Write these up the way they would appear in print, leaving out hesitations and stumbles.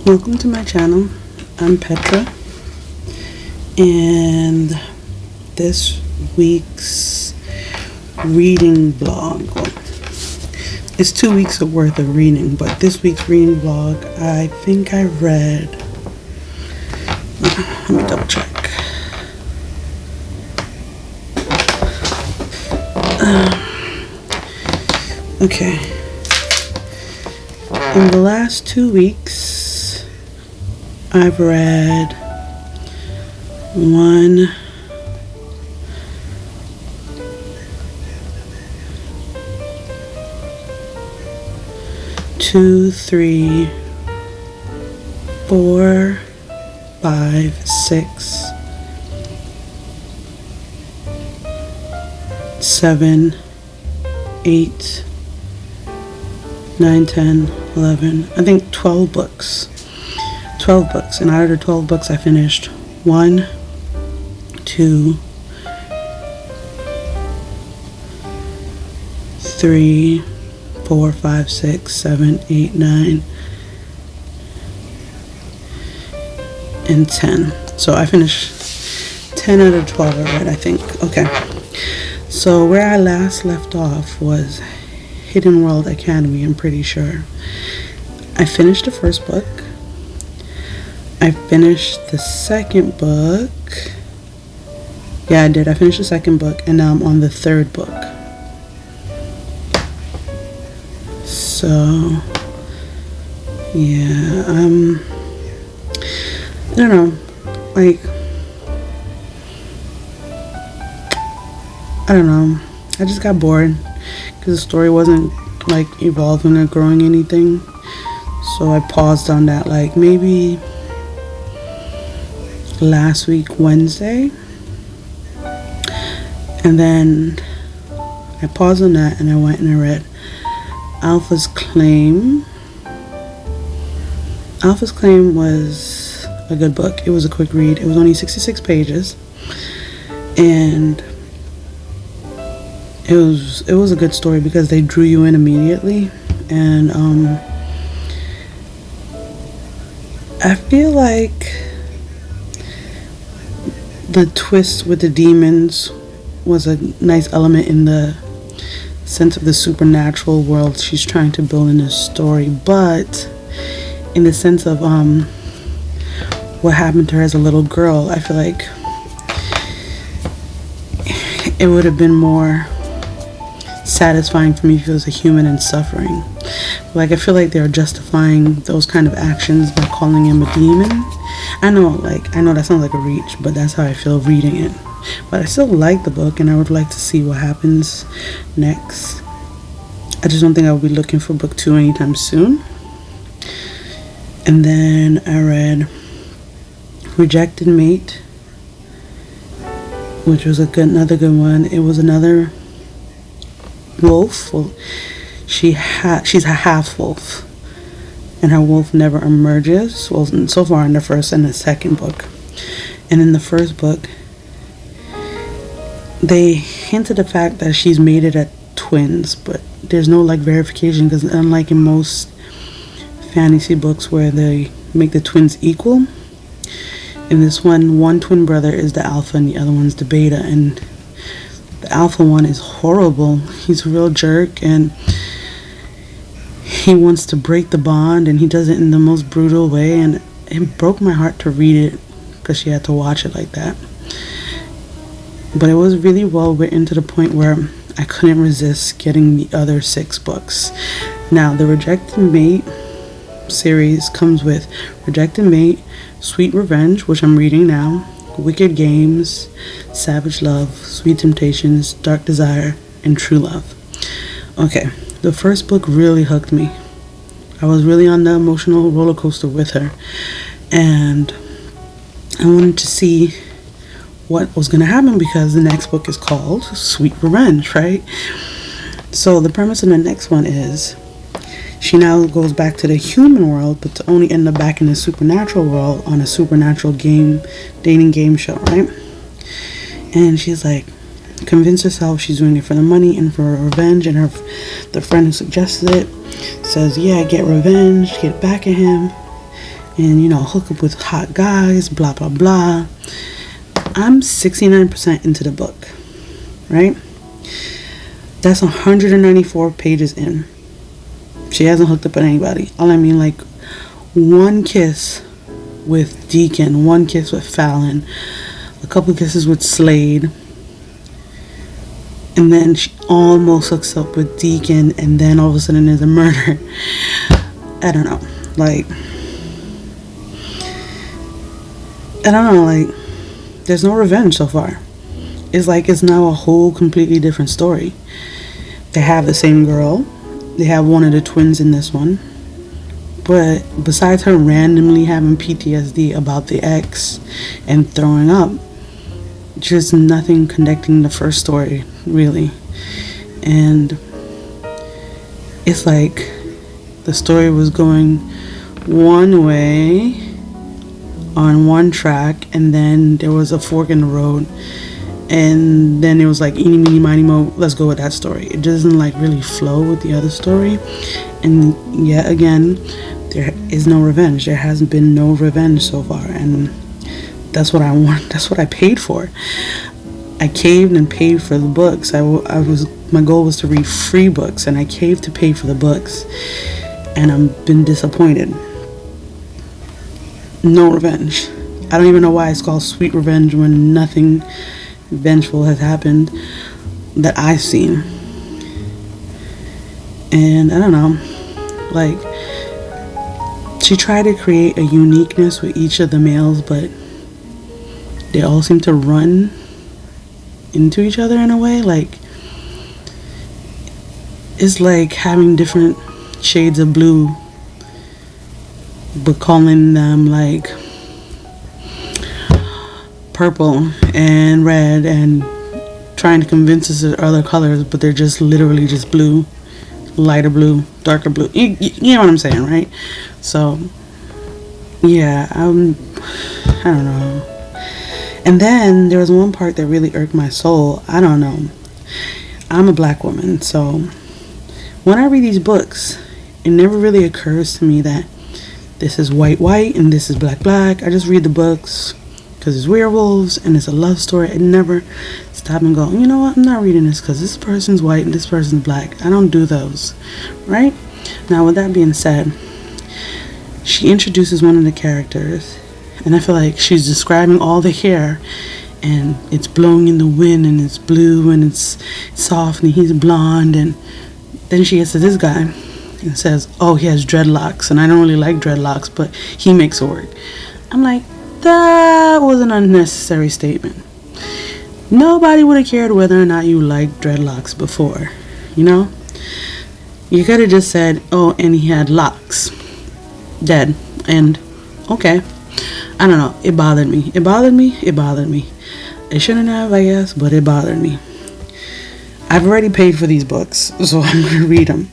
Welcome to my channel. I'm Petra, and this week's reading vlog, well, it's 2 weeks of worth of reading, but this week's reading vlog, I think I read, let me double check. Okay, in the last 2 weeks I've read 1, 2, 3, 4, 5, 6, 7, 8, 9, 10, 11, I think 12 books. 12 books, and out of the 12 books I finished 1, 2, 3, 4, 5, 6, 7, 8, 9, and 10. So I finished 10 out of 12 I read, I think. Okay, so where I last left off was Hidden World Academy, I'm pretty sure. I finished the first book. I finished the second book. Yeah, I did. I finished the second book, and now I'm on the third book. So, yeah, I don't know, like, I don't know. I just got bored because the story wasn't like evolving or growing anything. So I paused on that, like maybe last week Wednesday, and then I paused on that and I went and I read Alpha's Claim. Alpha's Claim was a good book. It was a quick read. It was only 66 pages, and it was a good story because they drew you in immediately, and I feel like the twist with the demons was a nice element in the sense of the supernatural world she's trying to build in this story, but in the sense of what happened to her as a little girl, I feel like it would have been more satisfying for me if it was a human and suffering. Like, I feel like they're justifying those kind of actions by calling him a demon. I know that sounds like a reach, but that's how I feel reading it. But I still like the book, and I would like to see what happens next. I just don't think I will be looking for book 2 anytime soon. And then I read Rejected Mate, which was another good one. It was another wolf. Well, she's a half wolf, and her wolf never emerges. Well, so far in the first and the second book. And in the first book, they hinted the fact that she's mated at twins, but there's no like verification, because unlike in most fantasy books where they make the twins equal, in this one twin brother is the alpha and the other one's the beta, and the alpha one is horrible. He's a real jerk, and he wants to break the bond, and he does it in the most brutal way, and it broke my heart to read it because she had to watch it like that. But it was really well written to the point where I couldn't resist getting the other 6 books. Now, the Rejected Mate series comes with Rejected Mate, Sweet Revenge, which I'm reading now, Wicked Games, Savage Love, Sweet Temptations, Dark Desire, and True Love. Okay, the first book really hooked me. I was really on the emotional roller coaster with her, and I wanted to see what was going to happen because the next book is called Sweet Revenge, right? So the premise of the next one is she now goes back to the human world, but to only end up back in the supernatural world on a supernatural dating game show, right? And she's like, convinced herself she's doing it for the money and for revenge, and the friend who suggested it says, yeah, get revenge, get back at him, and hook up with hot guys, blah blah blah. I'm 69% into the book, right? That's 194 pages in. She hasn't hooked up with anybody. All I mean, like, one kiss with Deacon, one kiss with Fallon, a couple kisses with Slade, and then she almost hooks up with Deacon, and then all of a sudden there's a murder. I don't know. There's no revenge so far. It's like it's now a whole completely different story. They have the same girl. They have one of the twins in this one. But besides her randomly having PTSD about the ex and throwing up, just nothing connecting the first story, really. And it's like the story was going one way on one track, and then there was a fork in the road, and then it was like eeny meeny miny mo, let's go with that story. It doesn't really flow with the other story, and yet again there is no revenge. There hasn't been no revenge so far, and that's what I want. That's what I paid for. I caved and paid for the books. My goal was to read free books, and I caved to pay for the books, and I've been disappointed. No revenge. I don't even know why it's called Sweet Revenge when nothing vengeful has happened that I've seen. And I don't know, she tried to create a uniqueness with each of the males, but they all seem to run into each other in a way. It's like having different shades of blue, but calling them purple and red, and trying to convince us of other colors, but they're just literally just blue, lighter blue, darker blue. You know what I'm saying, right? So yeah, I don't know. And then there was one part that really irked my soul. I don't know, I'm a black woman, so when I read these books, it never really occurs to me that this is white and this is black. I just read the books because it's werewolves and it's a love story. I never stop and go, you know what, I'm not reading this because this person's white and this person's black. I don't do those, right? Now, with that being said, she introduces one of the characters, and I feel like she's describing all the hair, and it's blowing in the wind, and it's blue, and it's soft, and he's blonde, and then she gets to this guy and says, oh, he has dreadlocks, and I don't really like dreadlocks, but he makes it work. I'm like, that was an unnecessary statement. Nobody would have cared whether or not you liked dreadlocks before, You could have just said, oh, and he had locks. Dead. And, okay. I don't know. It bothered me. It shouldn't have, I guess, but it bothered me. I've already paid for these books, so I'm going to read them.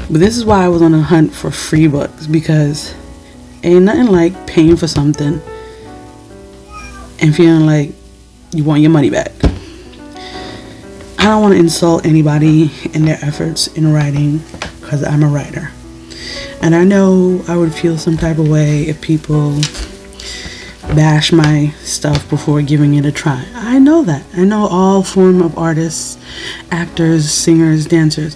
But this is why I was on a hunt for free books, because ain't nothing like paying for something and feeling like you want your money back. I don't want to insult anybody in their efforts in writing, because I'm a writer. And I know I would feel some type of way if people bash my stuff before giving it a try. I know that. I know all form of artists, actors, singers, dancers.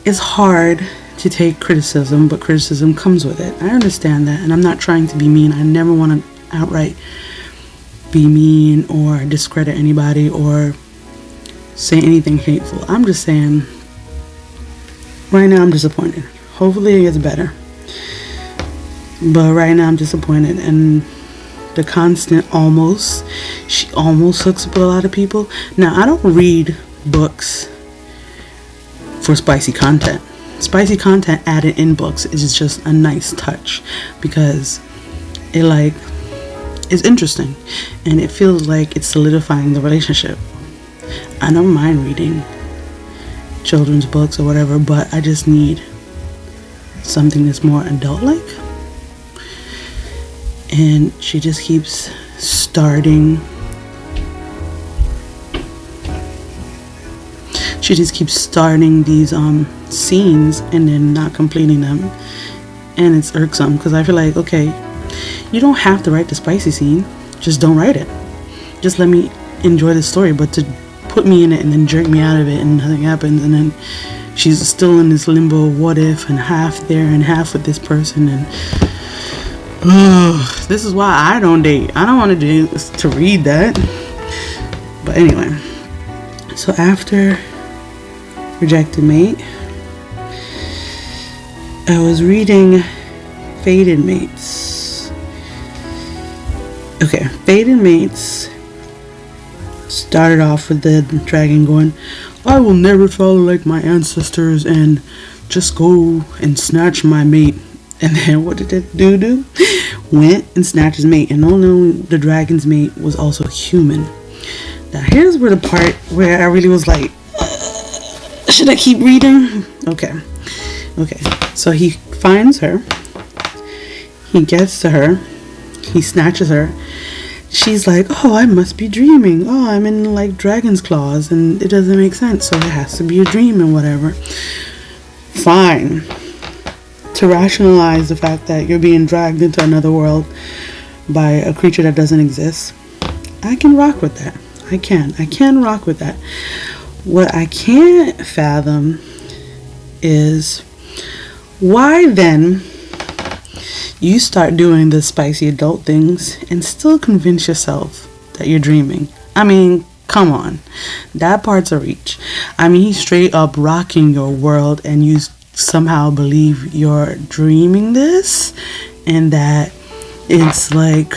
It's hard to take criticism, but criticism comes with it. I understand that, and I'm not trying to be mean. I never want to outright be mean or discredit anybody or say anything hateful. I'm just saying, right now I'm disappointed. Hopefully it gets better. But right now I'm disappointed, and the constant almost, she almost hooks up with a lot of people. Now, I don't read books for spicy content. Spicy content added in books is just a nice touch, because it like is interesting and it feels like it's solidifying the relationship. I don't mind reading children's books or whatever, but I just need something that's more adult-like. And she just keeps starting. She just keeps starting these scenes and then not completing them. And it's irksome, because I feel like, okay, you don't have to write the spicy scene. Just don't write it. Just let me enjoy the story. But to put me in it and then jerk me out of it and nothing happens, and then she's still in this limbo of what if, and half there and half with this person, and this is why I don't date. I don't want to read that. But anyway, so after Rejected Mate, I was reading Fated Mates. Okay, Fated Mates started off with the dragon going, I will never follow like my ancestors and just go and snatch my mate. And then what did it do? Went and snatched his mate. And only the dragon's mate was also human. Now here's where the part where I really was like, should I keep reading? Okay. So he finds her. He gets to her. He snatches her. She's like, oh, I must be dreaming. Oh, I'm in like dragon's claws and it doesn't make sense. So it has to be a dream and whatever. Fine. To rationalize the fact that you're being dragged into another world by a creature that doesn't exist, I can rock with that. I can rock with that. What I can't fathom is why then you start doing the spicy adult things and still convince yourself that you're dreaming. I mean, come on. That part's a reach. I mean, he's straight up rocking your world and you somehow believe you're dreaming this and that it's like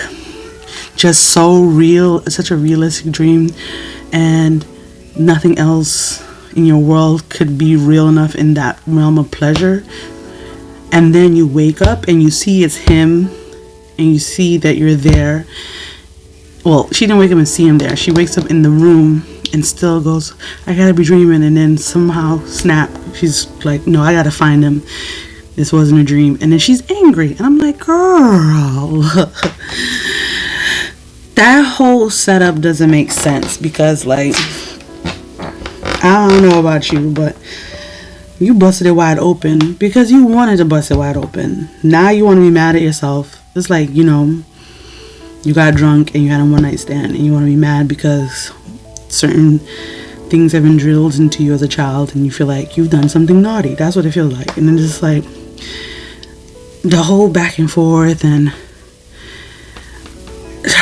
just so real. It's such a realistic dream and nothing else in your world could be real enough in that realm of pleasure. And then you wake up and you see it's him and you see that you're there. Well, she didn't wake up and see him there. She wakes up in the room and still goes, I gotta be dreaming. And then somehow, snap, she's like, no, I gotta find him. This wasn't a dream. And then she's angry. And I'm like, girl. That whole setup doesn't make sense because, like, I don't know about you, but you busted it wide open because you wanted to bust it wide open. Now you want to be mad at yourself. It's like, you know, you got drunk and you had a one-night stand and you want to be mad because certain things have been drilled into you as a child and you feel like you've done something naughty. That's what it feels like. And then just like the whole back and forth and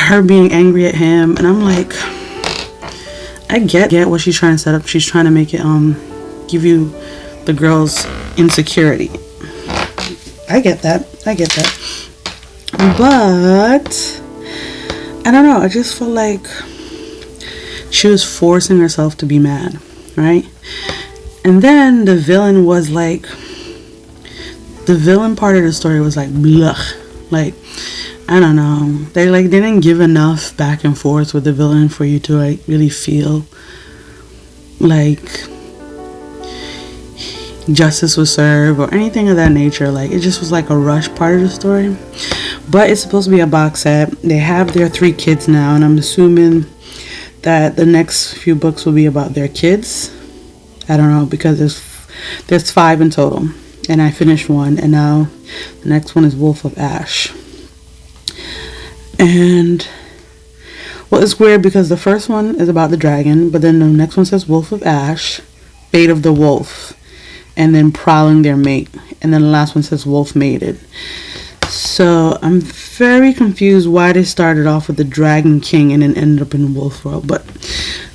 her being angry at him. And I'm like, I get what she's trying to set up. She's trying to make it give you the girl's insecurity. I get that. But I don't know. I just feel like she was forcing herself to be mad, right? And then the villain was like, the villain part of the story was like, blech. Like, I don't know. They didn't give enough back and forth with the villain for you to like really feel like justice was served or anything of that nature. Like, it just was like a rush part of the story. But it's supposed to be a box set. They have their 3 kids now, and I'm assuming that the next few books will be about their kids. I don't know, because there's 5 in total, and I finished one, and now the next one is Wolf of Ash. And well, it's weird because the first one is about the dragon, but then the next one says Wolf of Ash, Fate of the Wolf, and then Prowling Their Mate, and then the last one says Wolf Mated. So I'm very confused why they started off with the Dragon King and then ended up in Wolf World. But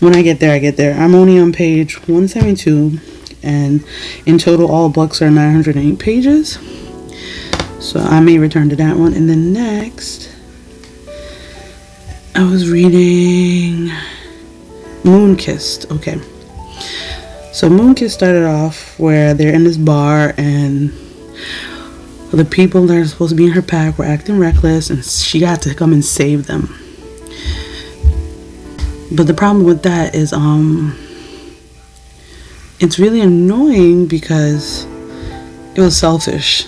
when I get there, I get there. I'm only on page 172, and in total all books are 908 pages. So I may return to that one. And then next, I was reading Moonkissed. Okay. So Moonkissed started off where they're in this bar, and the people that are supposed to be in her pack were acting reckless, and she got to come and save them. But the problem with that is it's really annoying because it was selfish.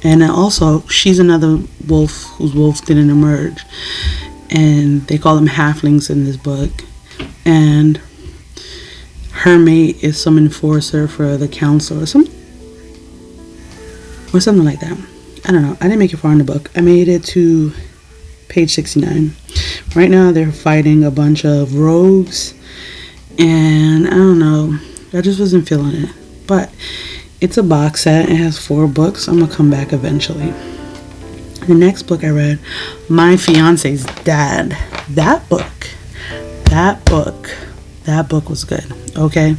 And then also, she's another wolf whose wolf didn't emerge. And they call them halflings in this book. And her mate is some enforcer for the council or something like that. I don't know. I didn't make it far in the book. I made it to page 69. Right now they're fighting a bunch of rogues, and I don't know, I just wasn't feeling it. But it's a box set. It has 4 books. I'm gonna come back eventually. The next book I read, My Fiance's Dad. That book was good. Okay,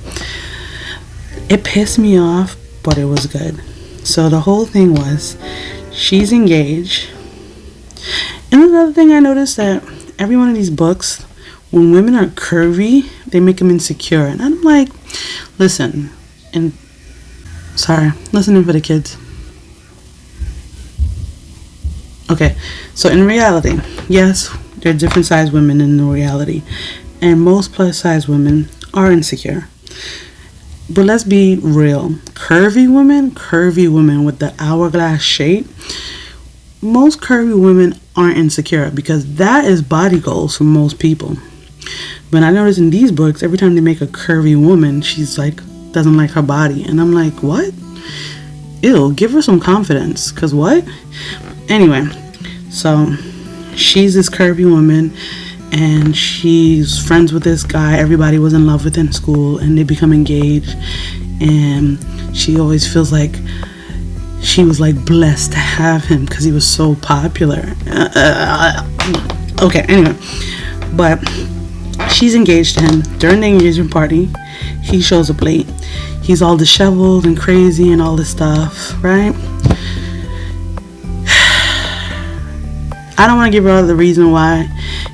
it pissed me off, but it was good. So the whole thing was, she's engaged. And another thing I noticed, that every one of these books, when women are curvy, they make them insecure. And I'm like, listen, and sorry, listening for the kids. Okay, so in reality, yes, there are different size women in the reality. And most plus size women are insecure. But let's be real. Curvy women with the hourglass shape, most curvy women aren't insecure, because that is body goals for most people. But I notice in these books, every time they make a curvy woman, she's like, doesn't like her body. And I'm like, what? Ew, give her some confidence. Because what? Anyway, so she's this curvy woman, and she's friends with this guy everybody was in love with in school, and they become engaged, and she always feels like she was like blessed to have him because he was so popular. Okay, anyway, but she's engaged to him. During the engagement party, he shows up late. He's all disheveled and crazy and all this stuff, right? I don't want to give her the reason why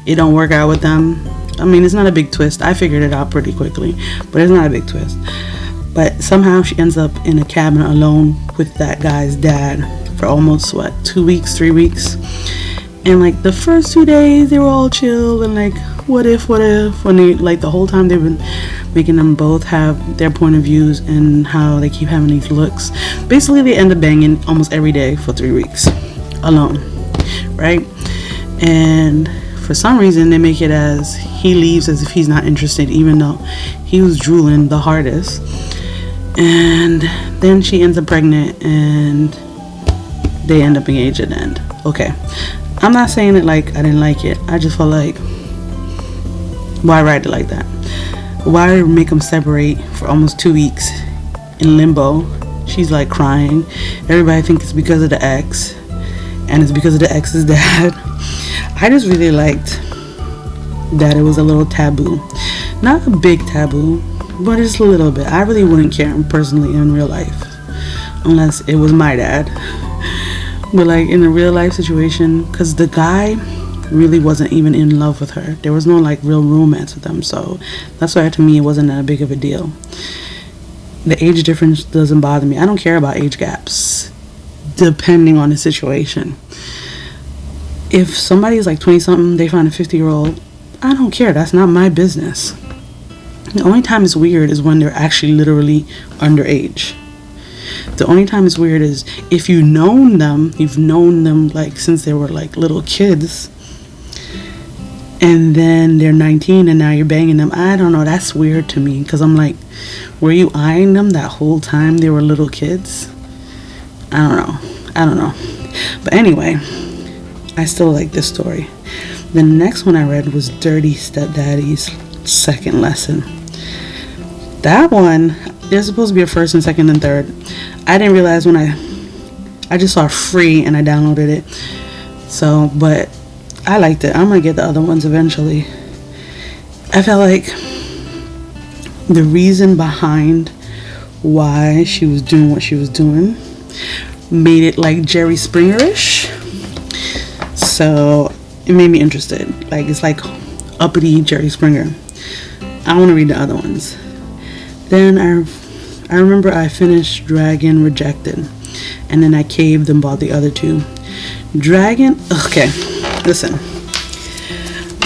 it don't work out with them. I mean, it's not a big twist. I figured it out pretty quickly, but it's not a big twist. But somehow she ends up in a cabin alone with that guy's dad for almost 2 weeks, 3 weeks. And like the first 2 days they were all chill and like what if, when they like the whole time they've been making them both have their point of views and how they keep having these looks. Basically they end up banging almost every day for 3 weeks alone, right? And for some reason they make it as he leaves as if he's not interested, even though he was drooling the hardest. And then she ends up pregnant and they end up engaged at the end. Okay, I'm not saying it like I didn't like it. I just felt like, why write it like that? Why make them separate for almost 2 weeks in limbo? She's like crying. Everybody thinks it's because of the ex, and it's because of the ex's dad. I just really liked that it was a little taboo. Not a big taboo, but just a little bit. I really wouldn't care personally in real life unless it was my dad. But like in a real life situation, because the guy really wasn't even in love with her. There was no like real romance with them. So that's why to me it wasn't that big of a deal. The age difference doesn't bother me. I don't care about age gaps depending on the situation. If somebody's like 20 something, they find a 50-year-old, I don't care. That's not my business. The only time it's weird is when they're actually literally underage. The only time it's weird is if you've known them like since they were like little kids, and then they're 19 and now you're banging them. I don't know, that's weird to me, because I'm like, were you eyeing them that whole time they were little kids? I don't know. But anyway, I still like this story. The next one I read was Dirty Stepdaddy's second lesson. That one, there's supposed to be a first and second and third. I didn't realize when I just saw free and I downloaded it. So, but I liked it. I'm gonna get the other ones eventually. I felt like the reason behind why she was doing what she was doing made it like Jerry Springer-ish. So it made me interested. Like, it's like uppity Jerry Springer. I want to read the other ones. Then I remember I finished Dragon Rejected, and then I caved and bought the other two. Dragon, okay, listen.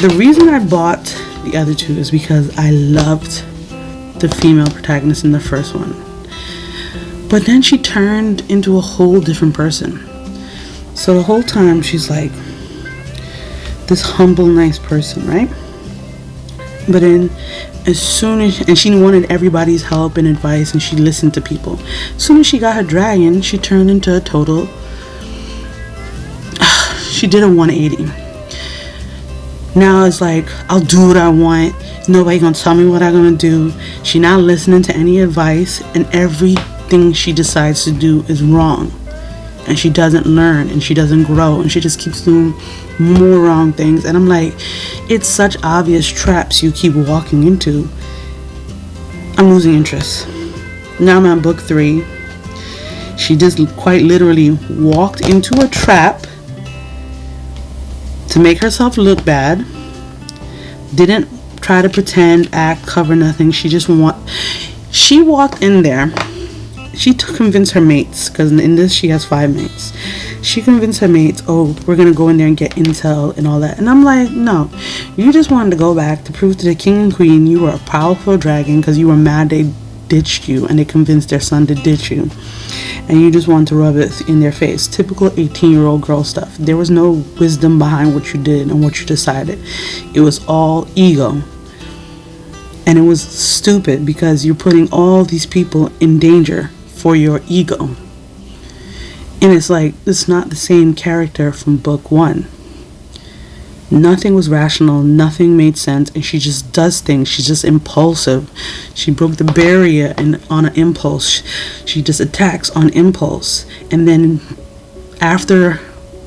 The reason I bought the other two is because I loved the female protagonist in the first one. But then she turned into a whole different person. So the whole time she's like this humble, nice person, right? But then as soon as, and she wanted everybody's help and advice, and she listened to people. As soon as she got her dragon, she turned into a total, she did a 180. Now it's like, I'll do what I want. Nobody gonna tell me what I'm gonna do. She not listening to any advice, and everything she decides to do is wrong. And she doesn't learn, and she doesn't grow, and she just keeps doing more wrong things. And I'm like, it's such obvious traps you keep walking into. I'm losing interest. Now I'm on book 3. She just quite literally walked into a trap to make herself look bad. Didn't try to pretend, act, cover, nothing. She walked in there. She convinced her mates, because in this she has 5 mates. She convinced her mates, oh, we're going to go in there and get intel and all that. And I'm like, no. You just wanted to go back to prove to the king and queen you were a powerful dragon because you were mad they ditched you and they convinced their son to ditch you. And you just wanted to rub it in their face. Typical 18-year-old girl stuff. There was no wisdom behind what you did and what you decided. It was all ego. And it was stupid because you're putting all these people in danger for your ego. And it's like, it's not the same character from book 1. Nothing was rational, nothing made sense, and she just does things. She's just impulsive. She broke the barrier on an impulse. She just attacks on impulse. And then after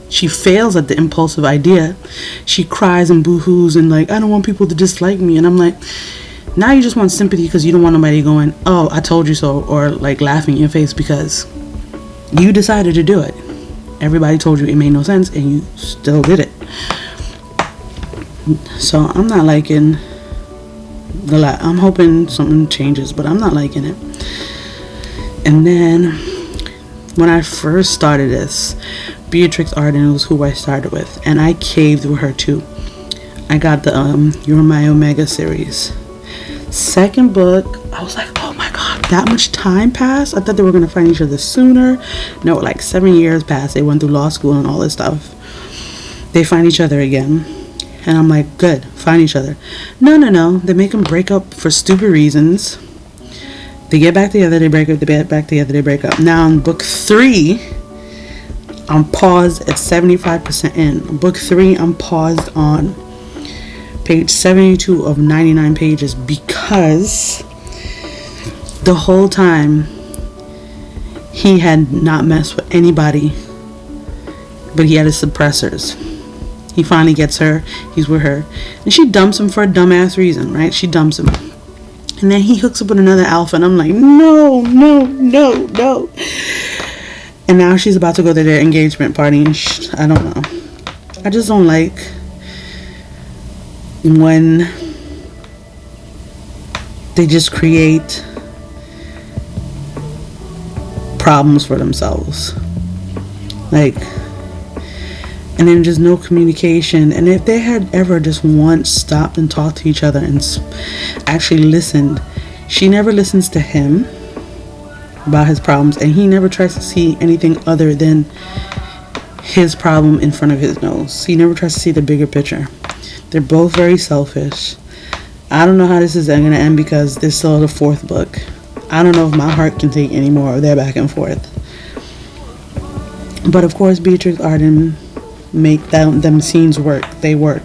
she fails at the impulsive idea, she cries and boo-hoos and like, I don't want people to dislike me. And I'm like, now you just want sympathy because you don't want nobody going, oh, I told you so, or like laughing in your face because you decided to do it. Everybody told you it made no sense and you still did it. So I'm not liking I'm hoping something changes, but I'm not liking it. And then when I first started this, Beatrix Arden was who I started with, and I caved with her too. I got the You're My Omega series. Second book, I was like, oh my god, that much time passed. I thought they were going to find each other sooner. No, like 7 years passed. They went through law school and all this stuff. They find each other again. And I'm like, good, find each other. No. They make them break up for stupid reasons. They get back together, they break up, they get back together, they break up. Now in book 3, I'm paused at 75% in. Book 3, I'm paused on page 72 of 99 pages because the whole time he had not messed with anybody, but he had his suppressors. He finally gets her, he's with her, and she dumps him for a dumbass reason, right? She dumps him, and then he hooks up with another alpha, and I'm like, no. And now she's about to go to their engagement party, and I don't know. I just don't like when they just create problems for themselves, like, and then just no communication. And if they had ever just once stopped and talked to each other and actually listened, she never listens to him about his problems, and he never tries to see anything other than his problem in front of his nose. He never tries to see the bigger picture. They're both very selfish. I don't know how this is going to end because there's still the fourth book. I don't know if my heart can take any more of their back and forth. But of course, Beatrix Arden make them scenes work. They work.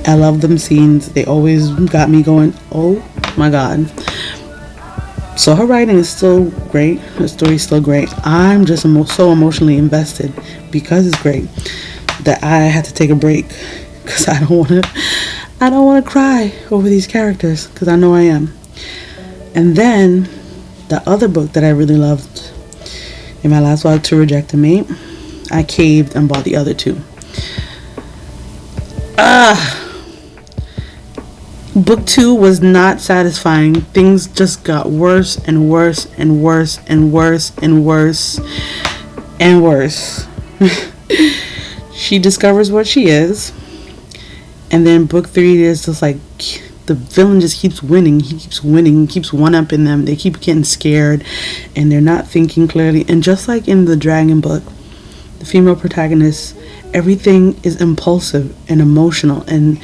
I love them scenes. They always got me going, oh my God. So her writing is still great. Her story is still great. I'm just so emotionally invested because it's great that I had to take a break because I don't want to cry over these characters because I know I am. And then the other book that I really loved in my last while, To Reject a Mate, I caved and bought the other two. Book 2 was not satisfying. Things just got worse and worse and worse and worse and worse and worse. She discovers what she is. And then book 3 is just like the villain just keeps winning. He keeps winning. He keeps one-upping them. They keep getting scared and they're not thinking clearly. And just like in the Dragon book, the female protagonist, everything is impulsive and emotional and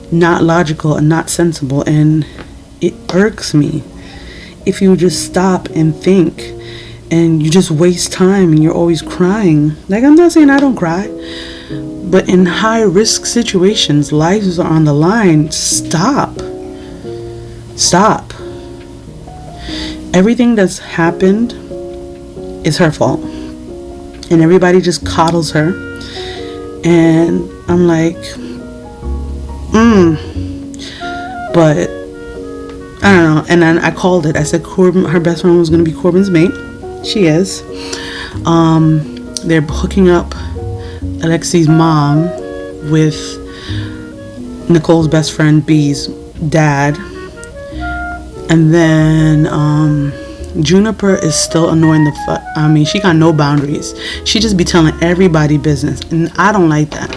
not logical and not sensible, and it irks me. If you just stop and think and you just waste time and you're always crying, like, I'm not saying I don't cry, but in high risk situations, lives are on the line. Stop. Everything that's happened is her fault, and everybody just coddles her, and I'm like, but I don't know. And then I called it. I said Corbin, her best friend was going to be Corbin's mate. She is. They're hooking up Alexi's mom with Nicole's best friend B's dad. And then Juniper is still annoying the fuck. I mean, she got no boundaries. She just be telling everybody business, and I don't like that.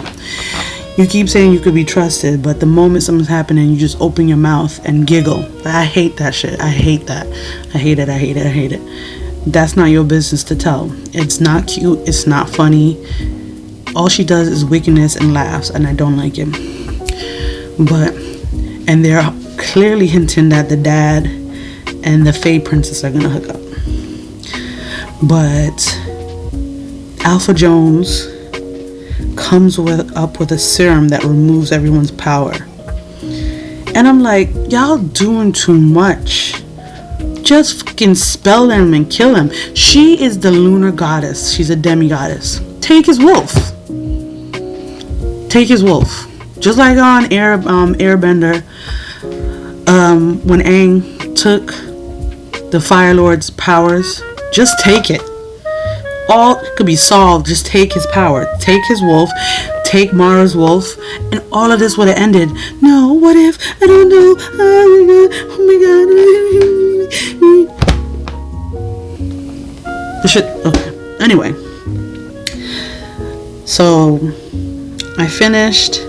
You keep saying you could be trusted, but the moment something's happening, you just open your mouth and giggle. I hate that shit. I hate that. I hate it. That's not your business to tell. It's not cute. It's not funny. All she does is wickedness and laughs, and I don't like it. And they're clearly hinting that the dad and the Fae princess are gonna hook up. But Alpha Jones comes up with a serum that removes everyone's power. And I'm like, y'all doing too much. Just fucking spell him and kill him. She is the lunar goddess. She's a demigoddess. Take his wolf. Just like on Airbender, when Aang took the Fire Lord's powers, just take it. All could be solved. Just take his power. Take his wolf. Take Mara's wolf. And all of this would have ended. No, what if? I don't know. Oh my god. The shit. Okay. Anyway. So, I finished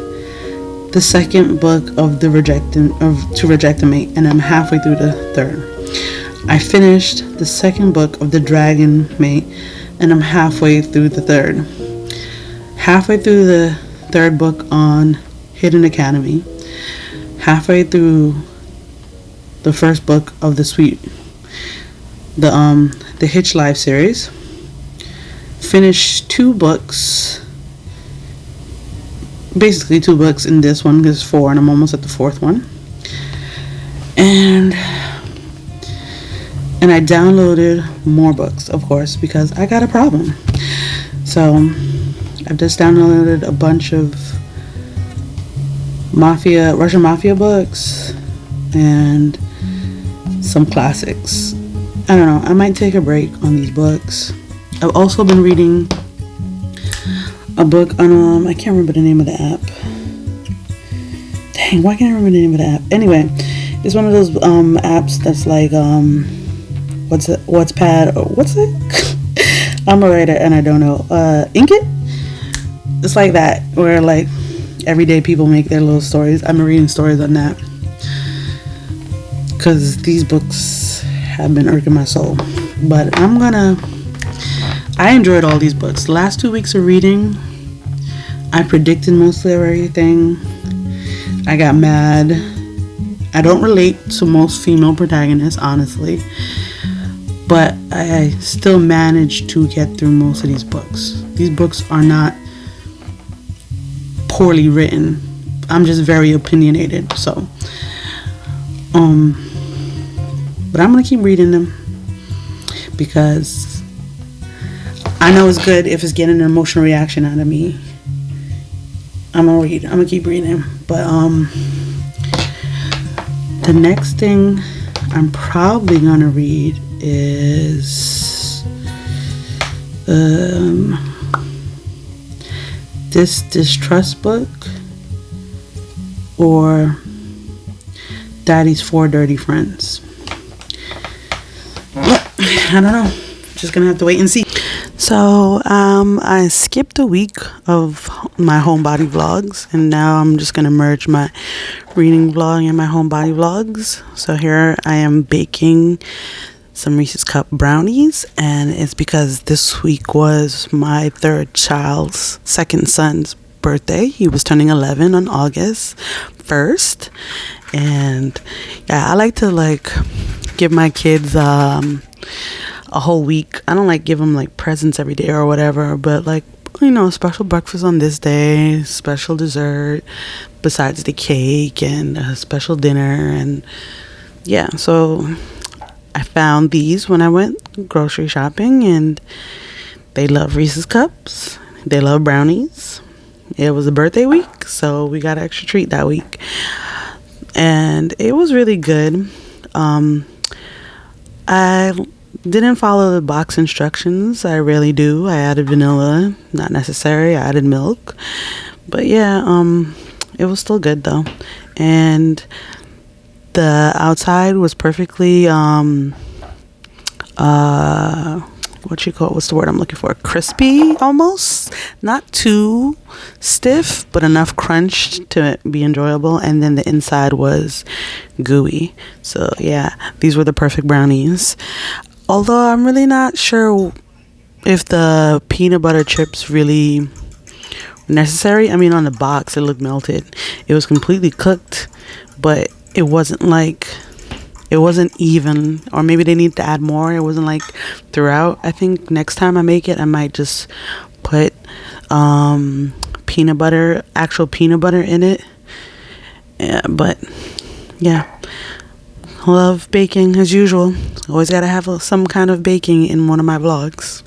the second book of To Reject a Mate. And I'm halfway through the third. I finished the second book of The Dragon Mate. And I'm halfway through the third. Halfway through the third book on Hidden Academy. Halfway through the first book of the Hitch Live series. Finished 2 books. Basically 2 books in this one. There's 4 and I'm almost at the 4th one. And I downloaded more books, of course, because I got a problem. So I've just downloaded a bunch of Russian Mafia books and some classics. I don't know. I might take a break on these books. I've also been reading a book on, I can't remember the name of the app. Dang, why can't I remember the name of the app? Anyway, it's one of those apps that's like, what's pad or what's it? I'm a writer and I don't know. Inkit? It's like that, where like everyday people make their little stories. I'm reading stories on that because these books have been irking my soul. But I enjoyed all these books. The last 2 weeks of reading, I predicted mostly everything. I got mad. I don't relate to most female protagonists, honestly, but I still managed to get through most of these books. These books are not poorly written. I'm just very opinionated, so but I'm gonna keep reading them because I know it's good if it's getting an emotional reaction out of me. I'm gonna keep reading, but the next thing I'm probably gonna read is this distrust book or Daddy's 4 Dirty Friends. But I don't know. Just gonna have to wait and see. So I skipped a week of my Homebody vlogs, and now I'm just gonna merge my reading vlog and my Homebody vlogs. So here I am baking some Reese's Cup brownies, and it's because this week was my second son's birthday. He was turning 11 on August 1st, and yeah, I like to give my kids a whole week. I don't give them presents every day or whatever, but special breakfast on this day, special dessert besides the cake, and a special dinner. And yeah, so I found these when I went grocery shopping, and they love Reese's Cups. They love brownies. It was a birthday week, so we got an extra treat that week, and it was really good. I didn't follow the box instructions. I rarely do. I added vanilla, not necessary. I added milk, but yeah, it was still good though. And the outside was perfectly what's the word I'm looking for? Crispy, almost. Not too stiff, but enough crunch to be enjoyable. And then the inside was gooey. So yeah, these were the perfect brownies. Although I'm really not sure if the peanut butter chips really were necessary. I mean, on the box, it looked melted. It was completely cooked, but it wasn't even, or maybe they need to add more. It wasn't throughout. I think next time I make it, I might just put actual peanut butter in it. Yeah, but yeah, love baking as usual. Always gotta have some kind of baking in one of my vlogs.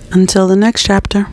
Until the next chapter.